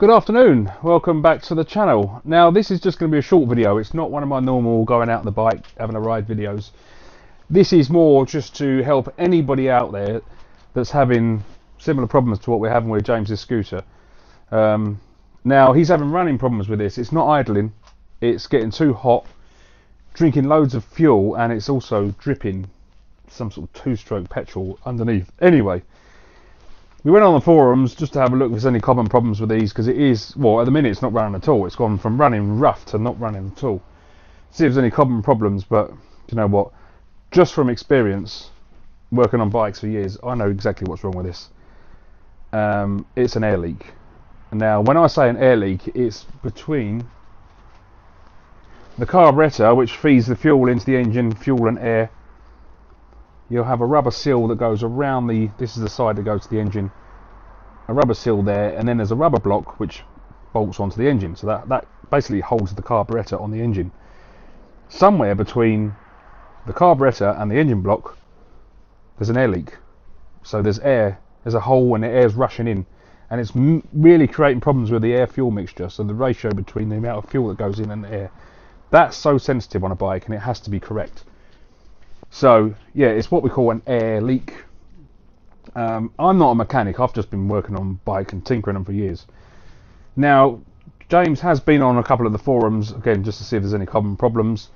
Good afternoon, welcome back to the channel. Now this is just going to be a short video. It's not one of my normal going out on the bike having a ride videos. This is more just to help anybody out there that's having similar problems to what we're having with James's scooter. Now he's having running problems with this. It's not idling, it's getting too hot, drinking loads of fuel, and it's also dripping some sort of two-stroke petrol underneath. Anyway, we went on the forums just to have a look if there's any common problems with these, because it is, well, at the minute it's not running at all. It's gone from running rough to not running at all. See if there's any common problems, but you know what? Just from experience, working on bikes for years, I know exactly what's wrong with this. It's an air leak. Now, when I say an air leak, it's between the carburetor, which feeds the fuel into the engine, fuel and air. You'll have a rubber seal that goes around this is the side that goes to the engine, a rubber seal there, and then there's a rubber block which bolts onto the engine, so that basically holds the carburetor on the engine. Somewhere between the carburetor and the engine block there's an air leak, so there's a hole and the air's rushing in, and it's really creating problems with the air fuel mixture, so the ratio between the amount of fuel that goes in and the air. That's so sensitive on a bike, and it has to be correct. So yeah, it's what we call an air leak. I'm not a mechanic, I've just been working on bike and tinkering them for years. Now James has been on a couple of the forums again just to see if there's any common problems.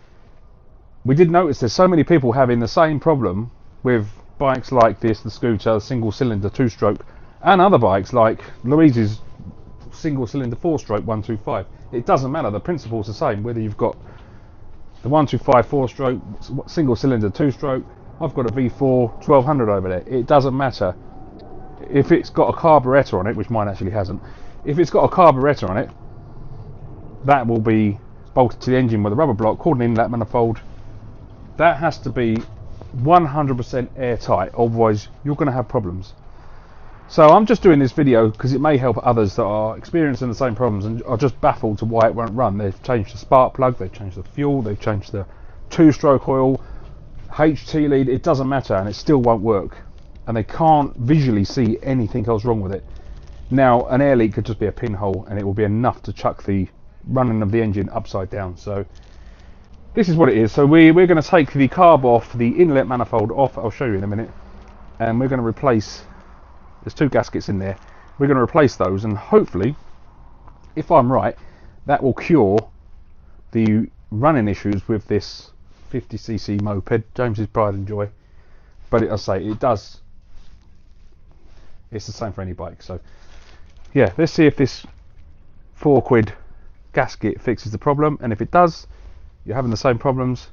We did notice there's so many people having the same problem with bikes like this, the scooter, single cylinder 2-stroke, and other bikes like Louise's single cylinder 4-stroke 125. It doesn't matter, the principle's the same whether you've got the 125 4-stroke, single cylinder 2-stroke. I've got a V4 1200 over there. It doesn't matter. If it's got a carburetor on it, which mine actually hasn't, if it's got a carburetor on it, that will be bolted to the engine with a rubber block called an inlet manifold. That has to be 100% airtight, otherwise you're going to have problems. So I'm just doing this video because it may help others that are experiencing the same problems and are just baffled to why it won't run. They've changed the spark plug, they've changed the fuel, they've changed the 2-stroke oil, HT lead, it doesn't matter, and it still won't work. And they can't visually see anything else wrong with it. Now, an air leak could just be a pinhole and it will be enough to chuck the running of the engine upside down. So this is what it is. So we're going to take the carb off, the inlet manifold off, I'll show you in a minute, and we're going to replace. There's 2 gaskets in there. We're going to replace those, and hopefully, if I'm right, that will cure the running issues with this 50cc moped, James's pride and joy. But I say it does. It's the same for any bike. So yeah, let's see if this £4 gasket fixes the problem, and if it does, you're having the same problems,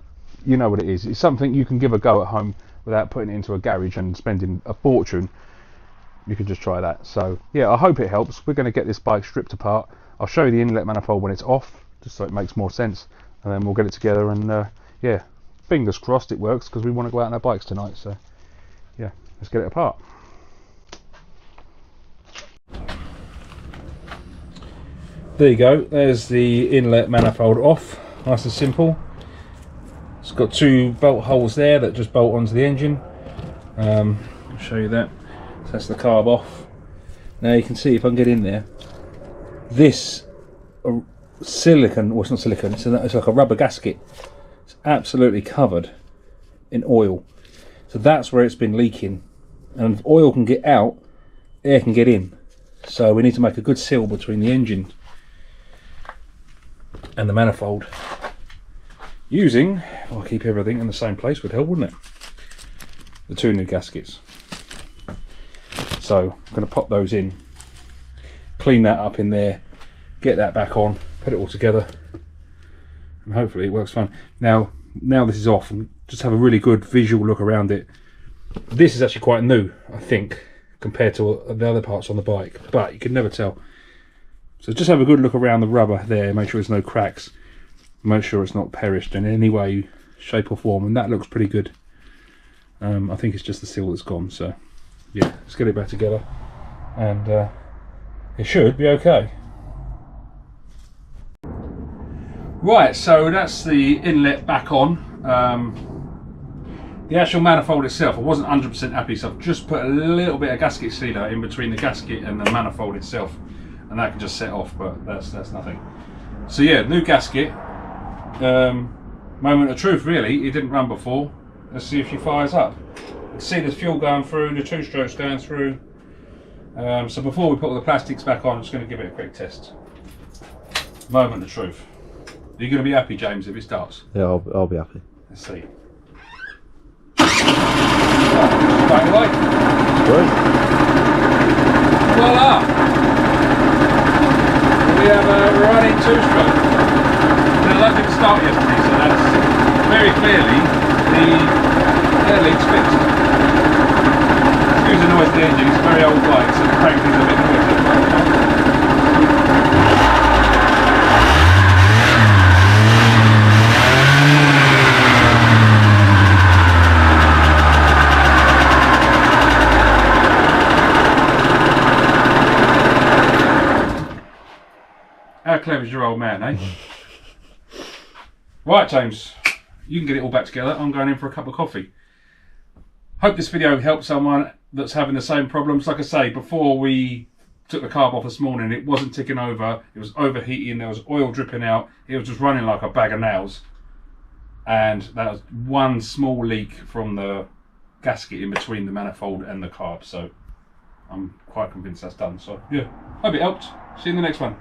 you know what it is. It's something you can give a go at home without putting it into a garage and spending a fortune. You can just try that. So yeah, I hope it helps. We're going to get this bike stripped apart. I'll show you the inlet manifold when it's off, just so it makes more sense, and then we'll get it together, and yeah, fingers crossed it works, because we want to go out on our bikes tonight. So yeah, let's get it apart. There you go, there's the inlet manifold off, nice and simple. It's got 2 bolt holes there that just bolt onto the engine. I'll show you that. So that's the carb off. Now you can see, if I can get in there, this silicone, well, it's not silicone, it's like a rubber gasket. It's absolutely covered in oil. So that's where it's been leaking. And if oil can get out, air can get in. So we need to make a good seal between the engine and the manifold. Using, I'll keep everything in the same place would help, wouldn't it? The 2 new gaskets. So I'm going to pop those in, clean that up in there, get that back on, put it all together, and hopefully it works fine. Now this is off, and just have a really good visual look around it. This is actually quite new, I think, compared to the other parts on the bike, but you can never tell. So just have a good look around the rubber there, make sure there's no cracks, make sure it's not perished in any way, shape or form, and that looks pretty good. I think it's just the seal that's gone, so yeah, let's get it back together, and it should be okay. Right, so that's the inlet back on. The actual manifold itself, I wasn't 100% happy, so I've just put a little bit of gasket sealer in between the gasket and the manifold itself. and that can just set off, but that's nothing. So yeah, new gasket. Moment of truth, really. It didn't run before. Let's see if she fires up. You can see there's fuel going through, the 2 strokes going through. So before we put all the plastics back on, I'm just going to give it a quick test. Moment of truth. Are you going to be happy, James, if it starts? Yeah, I'll be happy. Let's see. Quite right. Good. Voila! We have a running 2-stroke. Now that didn't start yesterday, so that's very clearly the air leak's fixed. Excuse the noise of the engine, it's a very old bike, so the crank is a bit noisy. How clever is your old man, eh? Right, James, you can get it all back together. I'm going in for a cup of coffee. Hope this video helped someone that's having the same problems. Like I say, before we took the carb off this morning, it wasn't ticking over. It was overheating. There was oil dripping out. It was just running like a bag of nails. And that was one small leak from the gasket in between the manifold and the carb. So I'm quite convinced that's done. So yeah, hope it helped. See you in the next one.